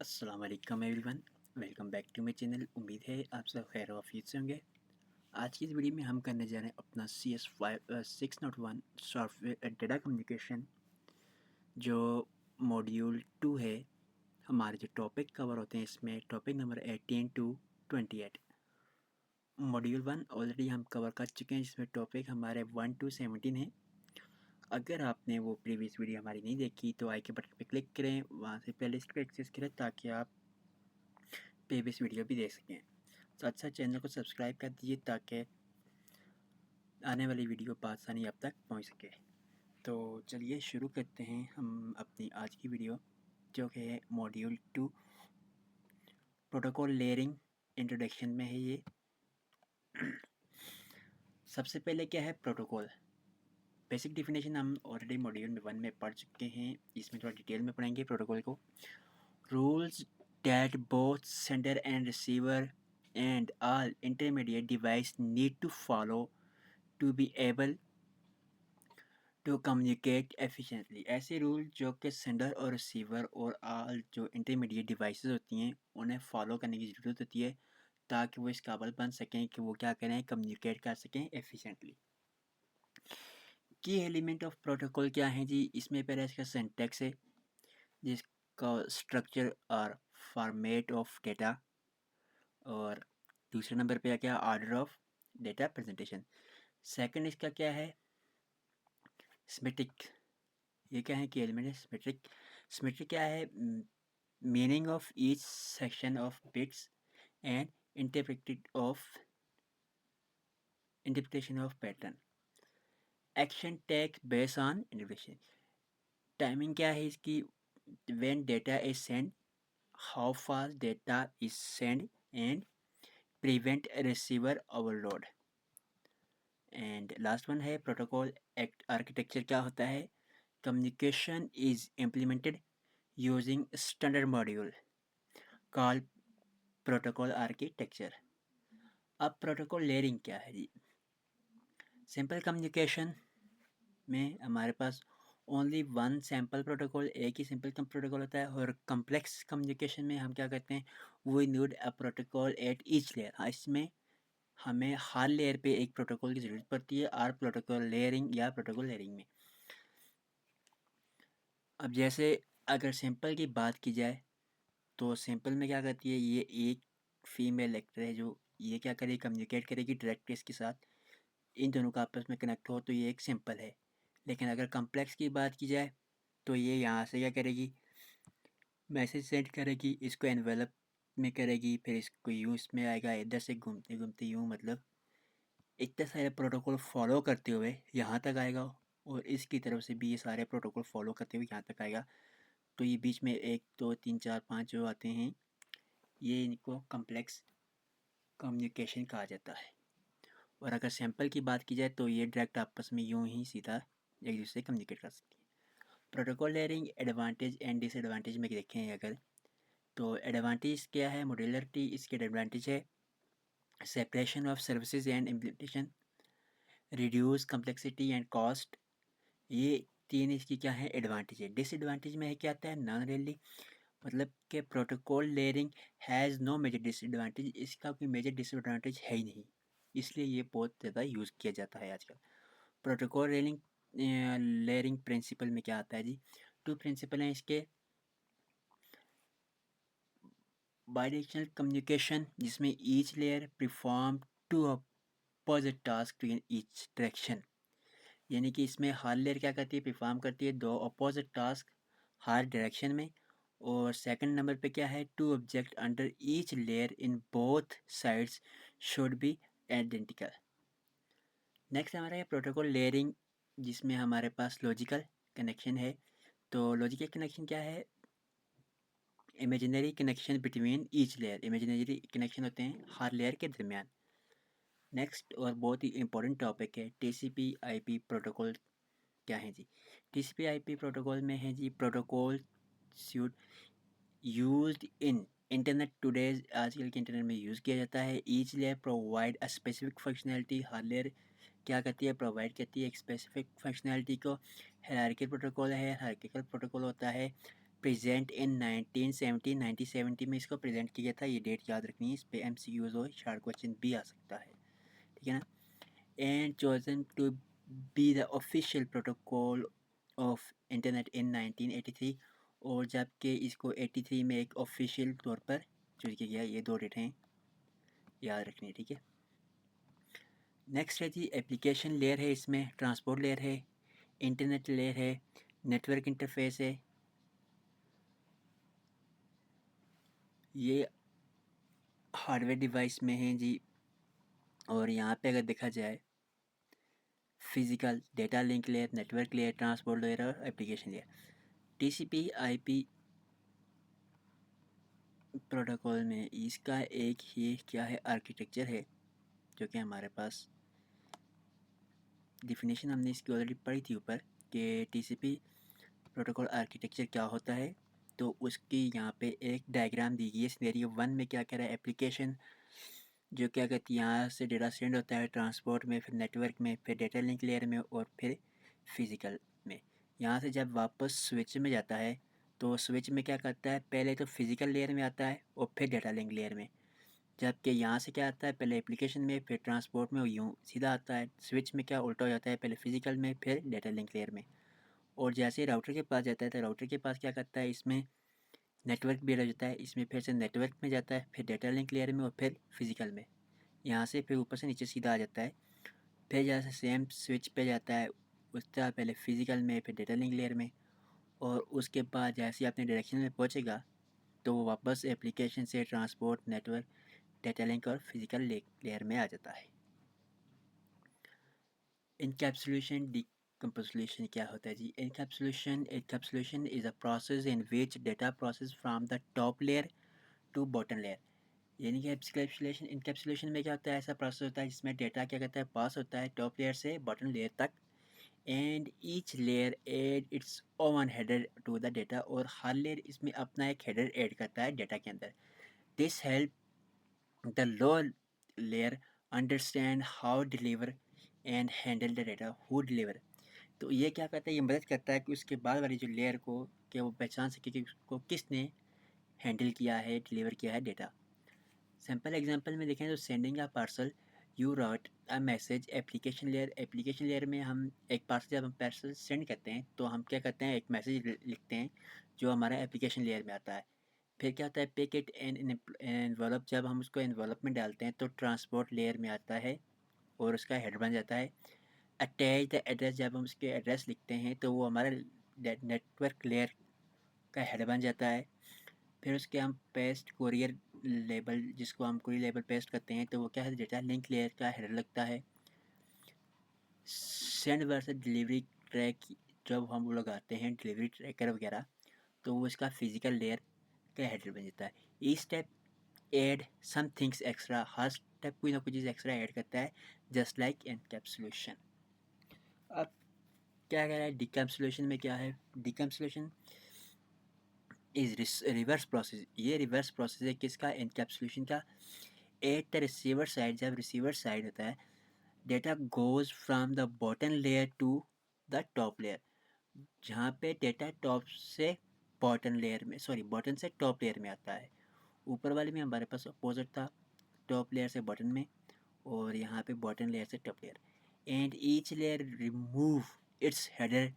अस्सलाम वालेकुम everyone, welcome back to my channel. उम्मीद है आप सब खैर वाफियत से होंगे। आज की इस वीडियो में हम करने जा रहे हैं अपना CS601 सॉफ्टवेयर डेटा कम्युनिकेशन जो मॉड्यूल 2 है। हमारे जो टॉपिक कवर होते हैं इसमें topic number 18 to 28। Module 1 already हम कवर कर चुके हैं जिसमें टॉपिक हमारे 1 टू 17 है। अगर आपने वो प्रीवियस वीडियो हमारी नहीं देखी तो आई के बटन पर क्लिक करें, वहाँ से प्लेलिस्ट को एक्सेस करें ताकि आप प्रीवियस वीडियो भी देख सकें। तो अच्छा, चैनल को सब्सक्राइब कर दीजिए ताकि आने वाली वीडियो आसानी आप तक पहुंच सके। तो चलिए शुरू करते हैं हम अपनी आज की वीडियो, जो कि है मॉड्यूल 2 प्रोटोकॉल लेयरिंग इंट्रोडक्शन में है ये। सबसे पहले क्या है प्रोटोकॉल। बेसिक डिफिनेशन हम ऑलरेडी मॉड्यूल 1 में पढ़ चुके हैं, इसमें थोड़ा डिटेल में पढ़ेंगे प्रोटोकॉल को। Rules that both sender and receiver and all intermediate device need to follow to be able to communicate efficiently। ऐसे रूल जो कि सेंडर और रिसीवर और all जो इंटरमीडिएट डिवाइसेस होती हैं उन्हें फॉलो करने की ज़रूरत होती है ताकि वो इस काबिल बन सकें कि वो क्या करें, कम्युनिकेट कर सकें एफिशिएंटली। की एलिमेंट ऑफ प्रोटोकॉल क्या है जी? इसमें पहले इसका सिंटैक्स है जिसका स्ट्रक्चर और फॉर्मेट ऑफ डेटा, और दूसरे नंबर पे क्या order of data presentation. Second इसका क्या है सिमेट्रिक। ये क्या है कि एलिमेंट है सिमेट्रिक। सिमेट्रिक क्या है? Meaning of each section of bits and interpretation of pattern. Action take based on interpretation. Timing क्या है इसकी? When data is send, how fast data is send and prevent receiver overload. And last one है protocol architecture. क्या होता है? Communication is implemented using standard module called protocol architecture. अब protocol layering क्या है जी? सिंपल कम्युनिकेशन में हमारे पास ओनली वन सैम्पल प्रोटोकॉल, एक ही सिंपल प्रोटोकॉल होता है। और कम्प्लेक्स कम्युनिकेशन में हम क्या करते हैं? We need a protocol at each layer. इसमें हमें हर लेयर पे एक प्रोटोकॉल की ज़रूरत पड़ती है और प्रोटोकॉल लेयरिंग या प्रोटोकॉल लेयरिंग में। अब जैसे अगर सिंपल की बात की जाए तो सिंपल में क्या करती है, ये एक फीमेल एक्टर है जो ये क्या करेगी, कम्युनिकेट करेगी डायरेक्ट इसके साथ, इन दोनों का आपस में कनेक्ट हो, तो ये एक सिंपल है। लेकिन अगर कम्प्लेक्स की बात की जाए तो ये यहाँ से क्या करेगी, मैसेज सेंड करेगी, इसको एनवेलप में करेगी, फिर इसको यूँ इसमें आएगा, इधर से घूमते घूमते यूँ, मतलब इतने सारे प्रोटोकॉल फॉलो करते हुए यहाँ तक आएगा, और इसकी तरफ से भी ये सारे प्रोटोकॉल फॉलो करते हुए यहाँ तक आएगा। तो ये बीच में 1 2 3 4 5 जो आते हैं, ये इनको कम्प्लेक्स कम्युनिकेशन कहा जाता है। और अगर सैम्पल की बात की जाए तो ये डायरेक्ट आपस में यूँ ही सीधा एक दूसरे से कम्युनिकेट कर सकती है। Protocol layering advantage and disadvantage में देखें अगर, तो एडवांटेज क्या है? मॉड्यूलरिटी। इसके एडवांटेज है separation of services and implementation, reduce complexity and cost. ये तीन इसकी क्या है? एडवांटेज है। डिसएडवांटेज में है क्या आता है? नॉन रियली, मतलब कि protocol layering has no major disadvantage. इसका कोई मेजर डिसएडवांटेज है ही नहीं, इसलिए ये बहुत ज़्यादा यूज़ किया जाता है आजकल। प्रोटोकॉल लेयरिंग प्रिंसिपल में क्या आता है जी? 2 प्रिंसिपल हैं इसके। बायडायरेक्शनल कम्युनिकेशन, जिसमें each layer perform 2 opposite task in each direction. यानी कि इसमें हर लेयर क्या करती है? परफॉर्म करती है 2 अपोजिट टास्क हर डायरेक्शन में। और सेकंड नंबर पे क्या है? 2 object under each layer in both sides should be identical. Next हमारा है प्रोटोकॉल लेयरिंग, जिसमें हमारे पास लॉजिकल कनेक्शन है। तो लॉजिकल कनेक्शन क्या है? Imaginary connection between each layer. Imaginary connection होते हैं हर लेयर के दरमियान। नेक्स्ट और बहुत ही इंपॉर्टेंट टॉपिक है टीसीपी आईपी प्रोटोकॉल। क्या है जी? टीसीपी आईपी प्रोटोकॉल में है जी protocol suite used in internet today's. आजकल के इंटरनेट में यूज़ किया जाता है। Each layer provide a specific functionality. हर लेयर क्या करती है? प्रोवाइड करती है एक स्पेसिफिक फंक्शनैलिटी को। हायरार्किकल प्रोटोकॉल है, हायरार्किकल प्रोटोकॉल होता है प्रेजेंट इन 1970 1970 में इसको प्रेजेंट किया गया था। ये डेट याद रखनी है, इस पे MCQs और शार्ट क्वेश्चन भी आ सकता है, ठीक है ना। And chosen to be the official protocol of internet in 1983, और जबकि इसको 83 में एक ऑफिशियल तौर पर चूज किया गया। ये दो डेटें याद रखनी है, ठीक है। नेक्स्ट है जी एप्लीकेशन लेयर है, इसमें ट्रांसपोर्ट लेयर है, इंटरनेट लेयर है, नेटवर्क इंटरफेस है। ये हार्डवेयर डिवाइस में है जी। और यहाँ पे अगर देखा जाए physical data link layer, network layer, transport layer और application layer. TCP IP protocol में इसका एक ही क्या है आर्किटेक्चर है, जो कि हमारे पास डिफिनेशन हमने इसकी ऑलरेडी पढ़ी थी ऊपर कि TCP प्रोटोकॉल आर्किटेक्चर क्या होता है। तो उसकी यहाँ पे एक डायग्राम दी गई है। सिनेरियो 1 में क्या कह रहा है, एप्लीकेशन जो क्या कहती है यहाँ से डेटा सेंड होता है ट्रांसपोर्ट में, फिर नेटवर्क में, फिर डेटा लिंक लेयर में और फिर फिजिकल में। यहाँ से जब वापस स्विच में जाता है तो स्विच में क्या करता है, पहले तो फिजिकल लेयर में आता है और फिर डेटा लिंक लेयर में। जबकि यहाँ से क्या आता है, पहले एप्लीकेशन में फिर ट्रांसपोर्ट में, यूँ सीधा आता है। स्विच में क्या उल्टा हो जाता है, पहले फिजिकल में फिर डेटा लिंक लेयर में। और जैसे ही राउटर के पास जाता है तो राउटर के पास क्या करता है, इसमें नेटवर्क भी रह जाता है, इसमें फिर से नेटवर्क में जाता है, फिर डेटा लिंक लेयर में और फिर फिजिकल में। यहाँ से फिर ऊपर से नीचे सीधा आ जाता है। फिर जैसे सेम स्विच पे जाता है उस तरह पहले फिजिकल में फिर डेटा लिंक लेयर में, और उसके बाद जैसे ही अपने डायरेक्शन में पहुँचेगा तो वो वापस एप्लीकेशन से ट्रांसपोर्ट, नेटवर्क, डेटा लिंक और फिजिकल लेयर में आ जाता है। इनकैप्सुलेशन डिकम्पोजिशन क्या होता है जी। Encapsulation is a process in which data process from the top layer to bottom layer. यानी कि इनकैप्सुलेशन में क्या होता है, ऐसा प्रोसेस होता है जिसमें डेटा क्या कहता है पास होता है टॉप लेयर से बॉटम लेयर तक, and each layer add its own header to the data, और हर लेयर इसमें अपना एक हेडर ऐड करता है डेटा के अंदर। This help the lower layer understand how deliver and handle the data who deliver. तो ये क्या करता है, ये मदद करता है कि उसके बाद वाली जो लेयर को कि वो पहचान सके कि उसको किसने हैंडल किया है, डिलीवर किया है डेटा। सिंपल एग्जांपल में देखें तो sending a parcel, you wrote a message application layer में हम एक पार्सल, जब हम पार्सल सेंड करते हैं तो हम क्या करते हैं, एक मैसेज लिखते हैं जो हमारा एप्लीकेशन लेयर में आता है। फिर क्या होता है, पिक इट एंड एनवलप, जब हम उसको एनवलप में डालते हैं तो ट्रांसपोर्ट लेयर में आता है और उसका हेड बन जाता है। अटैच द एड्रेस, जब हम उसके एड्रेस लिखते हैं तो वो हमारा नेटवर्क लेयर का हेड बन जाता है। फिर उसके हम पेस्ट कुरियर लेबल, जिसको हम कुरियर लेबल पेस्ट करते हैं तो वो क्या है, डेटा लिंक लेयर का हेडर लगता है। सेंड वर्सेस डिलीवरी ट्रैक, जब हम लोग आते हैं डिलीवरी ट्रैकर वगैरह तो वो इसका फिजिकल लेयर का हेडर बन जाता है। ई step add some things extra, हर स्टेप कोई ना कोई चीज़ एक्स्ट्रा ऐड करता है, जस्ट लाइक एनकैप्सुलेशन। अब क्या कह रहा है डिकैप्सुलेशन में, क्या है डिकैप्सुलेशन इज रिवर्स प्रोसेस। ये रिवर्स प्रोसेस है किसका, एनकैप्सुलेशन का। एट द रिसीवर साइड, जब रिसीवर साइड होता है, data goes from the bottom layer to the top layer. जहाँ पे डेटा टॉप से बॉटम लेयर में, सॉरी बॉटम से टॉप लेयर में आता है। ऊपर वाले में हमारे पास अपोजिट था, टॉप लेयर से बॉटम में, और यहाँ पे बॉटम लेयर से top layer. And each layer remove its header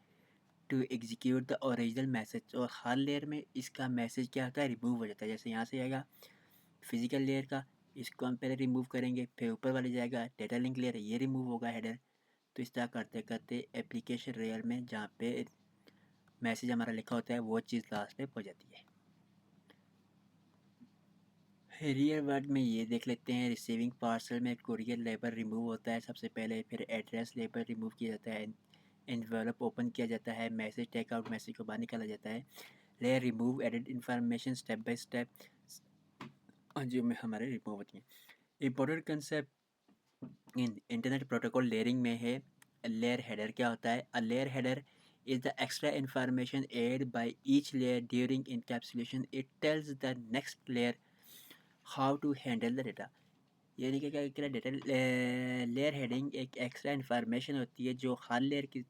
to execute the original message, और हर लेयर में इसका मैसेज क्या होता है, रिमूव हो जाता है। जैसे यहाँ से आएगा फिजिकल लेयर का, इसको हम पहले रिमूव करेंगे, फिर ऊपर वाले जाएगा डेटा लिंक लेयर, ये रिमूव होगा हेडर। तो इस तरह करते करते एप्लीकेशन लेयर में जहाँ पे मैसेज हमारा लिखा होता है वो चीज़ लास्ट पे पहुँच जाती है। रियल वर्ड में ये देख लेते हैं, रिसीविंग पार्सल में कुरियर लेबल रिमूव होता है सबसे पहले, फिर एड्रेस लेबल रिमूव किया जाता है, एनवेलप ओपन किया जाता है, मैसेज टेक आउट, मैसेज को बाहर निकाला जाता है, layer remove edit information step by step जो में हमारे रिमूव होती हैं। Important concept in internet protocol layering में है। लेयर हेडर क्या होता है, a layer header is the extra information added by each layer during encapsulation. It tells the next layer how to handle the data. यानी कि क्या क्या data layer heading एक एक्स्ट्रा इन्फॉर्मेशन होती है जो हर लेयर की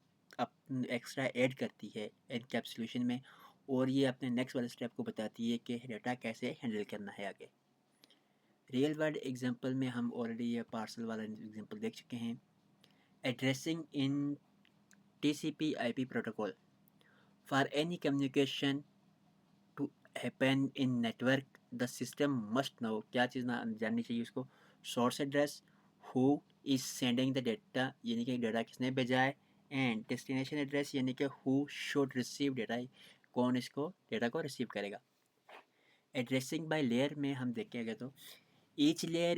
एक्स्ट्रा ऐड करती है एनकैप्सुलेशन में, और ये अपने नेक्स्ट वाले स्टेप को बताती है कि डाटा कैसे हैंडल करना है आगे। रियल वर्ल्ड एग्जांपल में हम ऑलरेडी ये पार्सल वाला एग्जांपल देख चुके हैं। Addressing in TCP/IP protocol for any communication to happen in network the system must know, क्या चीज़ ना जाननी चाहिए उसको, source address, who is sending the data यानी कि डाटा किसने भेजा है, एंड डेस्टिनेशन एड्रेस यानी कि हु शुड रिसीव डेटा, कौन इसको डेटा को रिसीव करेगा। एड्रेसिंग बाय लेयर में हम देखेंगे तो each layer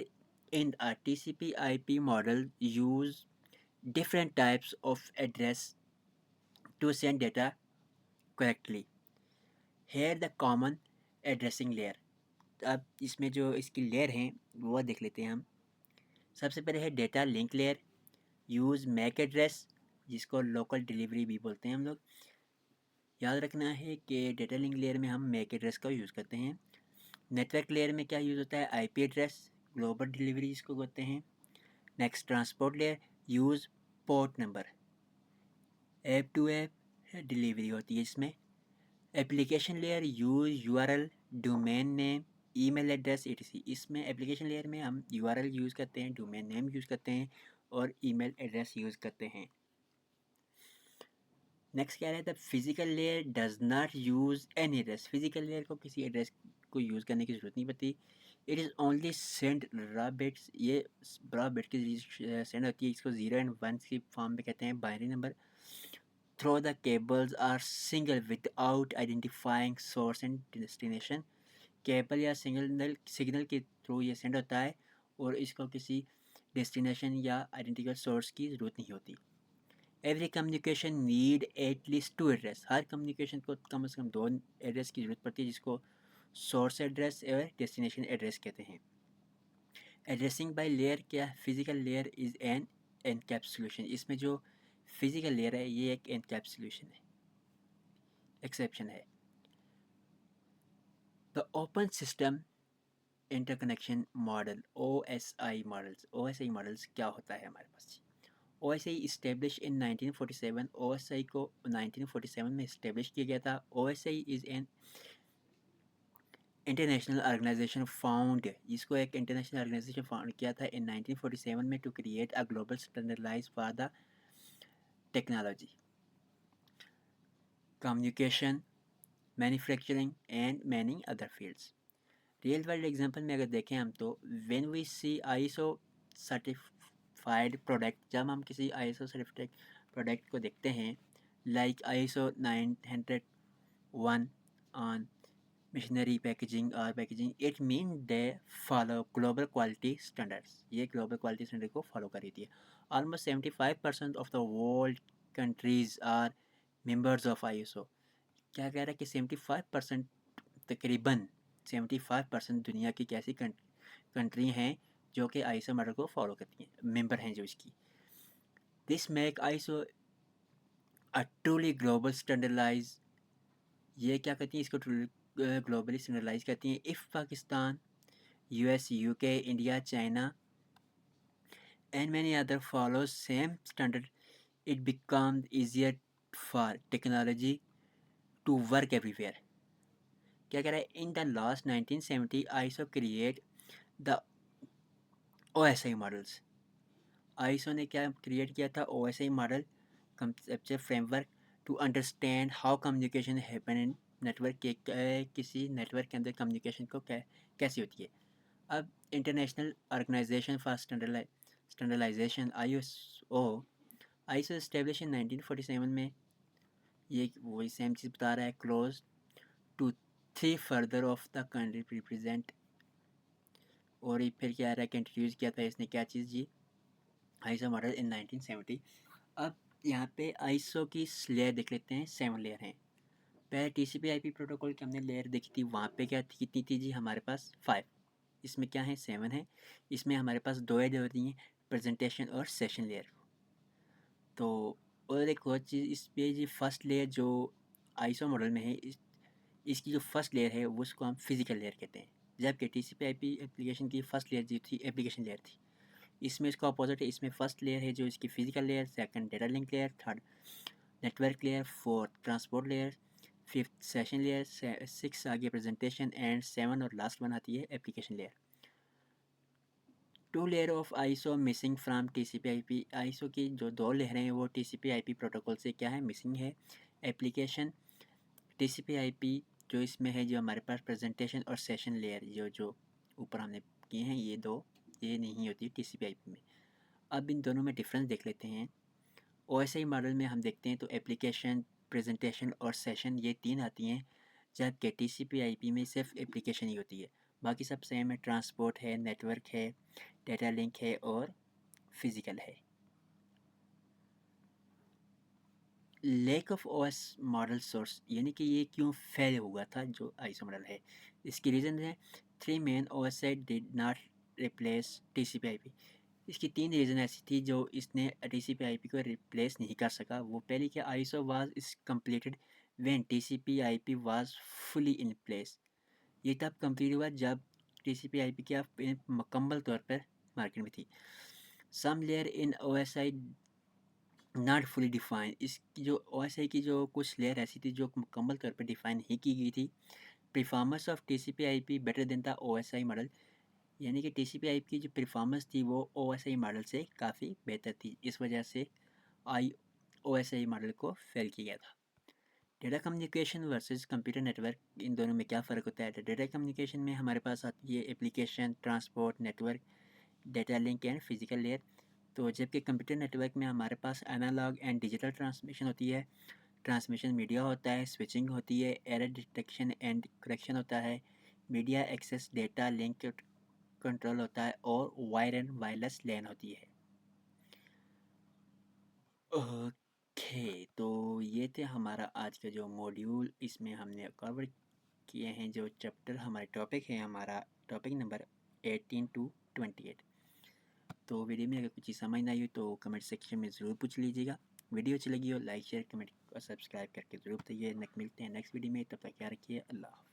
in a TCP/IP model use different types of address to send data correctly. Here the common addressing layer. अब इसमें जो इसकी लेयर हैं वो देख लेते हैं हम। सबसे पहले है data link layer, use MAC address जिसको लोकल डिलीवरी भी बोलते हैं हम लोग। याद रखना है कि डेटा लिंक लेयर में हम मैक एड्रेस का यूज़ करते हैं। नेटवर्क लेयर में क्या यूज़ होता है, IP एड्रेस, ग्लोबल डिलीवरी जिसको कहते हैं। Next transport layer, use port number, app to app delivery होती है इसमें। Application layer, use URL, domain name, email address etc। इसमें एप्लीकेशन लेयर में हम URL यूज़ करते हैं, डोमेन नेम यूज़ करते हैं और ईमेल एड्रेस यूज़ करते हैं। नेक्स्ट क्या रहता है, physical layer does not use any address. Physical layer को किसी एड्रेस को यूज़ करने की ज़रूरत नहीं पड़ती। It is only send raw bits, ये रॉ बिट की सेंड होती है, इसको 0 and 1 की फॉर्म में कहते हैं, binary number. Through the cables are single without identifying source and destination. Cable या सिग्नल के थ्रू ये सेंड होता है और इसको किसी डेस्टिनेशन या आइडेंटिकल सोर्स की ज़रूरत नहीं होती। Every communication need at least 2 address, हर कम्युनिकेशन को कम से कम 2 एड्रेस की ज़रूरत पड़ती है जिसको सोर्स एड्रेस और डेस्टिनेशन एड्रेस कहते हैं। एड्रेसिंग बाय लेयर क्या है, physical layer is an encapsulation. इसमें जो फिजिकल लेयर है ये एक एनकैप्सुलेशन है, एक्सेप्शन है। The open system interconnection model OSI models क्या होता है हमारे पास। OSI इस्टेब्लिश इन 1947, OSI को 1947 में इस्टेब्लिश किया गया था। OSI is an international organisation found, इसको एक इंटरनेशनल ऑर्गेनाइजेशन फाउंड किया था इन 1947 में to create a global standardize for the technology, communication, manufacturing and many other fields. Real world example में अगर देखें हम तो when we see ISO certified product, जब हम किसी ISO सर्टिफाइड प्रोडक्ट को देखते हैं like ISO 901 on machinery packaging और packaging, it mean they follow global quality standards, ये ग्लोबल क्वालिटी स्टैंडर्ड को फॉलो कर रही थी। Almost 75% of the world countries are members of ISO। क्या कह रहा है कि 75% तकरीबन 75% दुनिया की कैसी कंट्री हैं जो कि ISO मॉडल को फॉलो करती हैं, मेंबर हैं जो इसकी। This make ISO a truly global standardise, ये क्या करती हैं, इसको ग्लोबली स्टैंडर्डाइज करती हैं। If Pakistan, US, UK, India, China and many other follow same standard, it becomes easier for technology to work everywhere। क्या कह रहा है, in the last 1970 ISO create the OSI models. ISO ने क्या क्रिएट किया था, OSI model conceptual framework to understand how communication happen in network के, किसी नेटवर्क के अंदर कम्युनिकेशन को कैसी होती है। अब international organisation for standardisation ISO establish in 1947 में, ये वही सेम चीज़ बता रहा है, close to 3 further of the country represent, और ये फिर क्या आ रहा है कि इंट्रोड्यूस किया था इसने क्या चीज़ जी, ISO मॉडल इन 1970। अब यहाँ पे ISO की लेयर देख लेते हैं, 7 लेयर हैं। पहले TCP/IP प्रोटोकॉल की हमने लेयर देखी थी, वहाँ पे क्या थी, कितनी थी जी हमारे पास 5, इसमें क्या है 7 है। इसमें हमारे पास 2 लेयर होती हैं, प्रेजेंटेशन और सेशन लेयर। तो और एक और चीज़ इस पे जी, फर्स्ट लेयर जो ISO मॉडल में है, इसकी जो फर्स्ट लेयर है वो उसको हम फिजिकल लेयर कहते हैं, जबकि TCP/IP एप्लीकेशन की फर्स्ट लेयर जो थी एप्लीकेशन लेयर थी। इसमें इसका अपोजिट है, इसमें फर्स्ट लेयर है जो इसकी physical layer, second data link layer, third network layer, fourth transport layer, 5th session layer, 6 आ गया प्रेजेंटेशन एंड 7 और लास्ट वन आती है application layer. 2 layer of ISO missing from टीसीपी/आईपी। ISO की जो 2 लेयरें हैं वो टीसीपी/आईपी प्रोटोकॉल से क्या है, मिसिंग है। एप्लीकेशन टीसीपी/आईपी जो इसमें है, जो हमारे पास प्रेजेंटेशन और सेशन लेयर जो ऊपर हमने किए हैं, ये 2 ये नहीं होती टीसीपी/आईपी में। अब इन दोनों में डिफरेंस देख लेते हैं। ओएसआई मॉडल में हम देखते हैं तो एप्लीकेशन, प्रेजेंटेशन और सेशन ये 3 आती हैं, जबकि टीसीपी/आईपी में सिर्फ एप्लीकेशन ही होती है, बाकी सब सेम है। ट्रांसपोर्ट है, नेटवर्क है, डेटा लिंक है और फिजिकल है। Lack of OS model source, यानी कि ये क्यों फेल हुआ था जो आईएसओ मॉडल है, इसकी रीज़न है 3 main OSI did not replace टीसीपी/आईपी। इसकी 3 रीज़न ऐसी थी जो इसने टीसीपी/आईपी को रिप्लेस नहीं कर सका। वो पहली कि ISO was is completed when टीसीपी/आईपी was fully in place. ये तब कंप्लीट हुआ जब टीसीपी/आईपी क्या मुकम्मल तौर पर मार्केट में थी। Some layer in OSI not fully define, इसकी जो ओएसआई की जो कुछ लेयर ऐसी थी जो मुकम्मल तौर पर डिफाइन नहीं की गई थी। Performance of टीसीपी/आईपी better than the OSI model, यानी कि टीसीपी/आईपी की जो परफॉर्मेंस थी वो ओएसआई मॉडल से काफ़ी बेहतर थी। इस वजह से ओएसआई मॉडल को फेल किया गया था। Data communication versus computer network, इन दोनों में क्या फ़र्क होता है? डेटा कम्युनिकेशन में हमारे पास आती है application, transport, network, data link and physical layer. तो जबकि कंप्यूटर नेटवर्क में हमारे पास एनालॉग एंड डिजिटल ट्रांसमिशन होती है। ट्रांसमिशन मीडिया होता है, स्विचिंग होती है, एरर डिटेक्शन एंड करेक्शन होता है, media access, data link control होता है और वायर एंड वायरलेस लैन होती है। ओके, तो ये थे हमारा आज का जो मॉड्यूल, इसमें हमने कवर किए हैं जो चैप्टर हमारे टॉपिक है, हमारा टॉपिक नंबर 18 टू 28। तो वीडियो में अगर कुछ चीज़ समझ ना आई हो तो कमेंट सेक्शन में ज़रूर पूछ लीजिएगा। वीडियो अच्छी लगी हो लाइक शेयर कमेंट और सब्सक्राइब करके ज़रूर बताइए। मिलते हैं नेक्स्ट वीडियो में, तब तक ख्याल रखिए। अल्लाह।